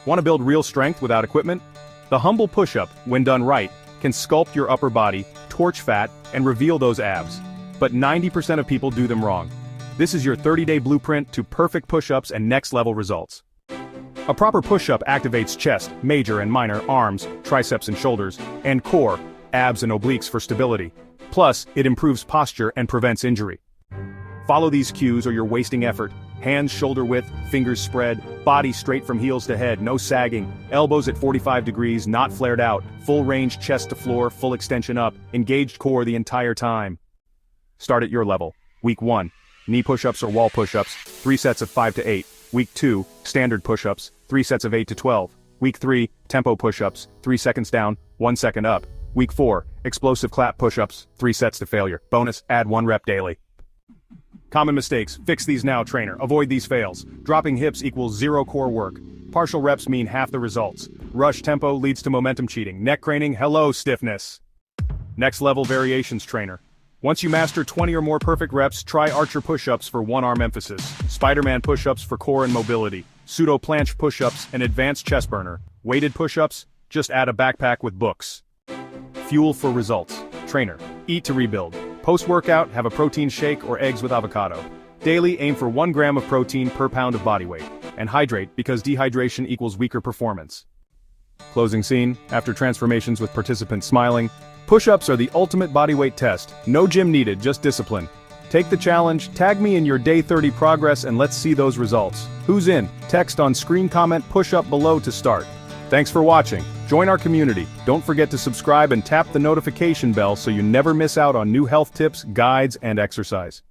Want to build real strength without equipment? The humble push-up, when done right, can sculpt your upper body, torch fat, and reveal those abs. But 90% of people do them wrong. This is your 30-day blueprint to perfect push-ups and next-level results. A proper push-up activates chest, major and minor, arms, triceps and shoulders, and core, abs and obliques for stability. Plus, it improves posture and prevents injury. Follow these cues or you're wasting effort. Hands shoulder width, fingers spread, body straight from heels to head, no sagging, elbows at 45 degrees, not flared out, full range chest to floor, full extension up, engaged core the entire time. Start at your level. Week 1, knee push-ups or wall push-ups, 3 sets of 5 to 8. Week 2, standard push-ups, 3 sets of 8 to 12. Week 3, tempo push-ups, 3 seconds down, 1 second up. Week 4, explosive clap push-ups, 3 sets to failure. Bonus, add 1 rep daily. Common mistakes, fix these now, trainer. Avoid these fails. Dropping hips equals 0 core work. Partial reps mean half the results. Rush tempo leads to momentum cheating. Neck craning, hello stiffness. Next level variations, trainer. Once you master 20 or more perfect reps, try archer push-ups for one-arm emphasis, Spiderman push-ups for core and mobility, pseudo planche push-ups and advanced chest burner, weighted push-ups, just add a backpack with books. Fuel for results. Trainer. Eat to rebuild. Post-workout, have a protein shake or eggs with avocado. Daily, aim for 1 gram of protein per pound of body weight. And hydrate, because dehydration equals weaker performance. Closing scene, after transformations with participants smiling. Push-ups are the ultimate bodyweight test. No gym needed, just discipline. Take the challenge, tag me in your day 30 progress and let's see those results. Who's in? Text on screen, comment push-up below to start. Thanks for watching. Join our community. Don't forget to subscribe and tap the notification bell so you never miss out on new health tips, guides, and exercise.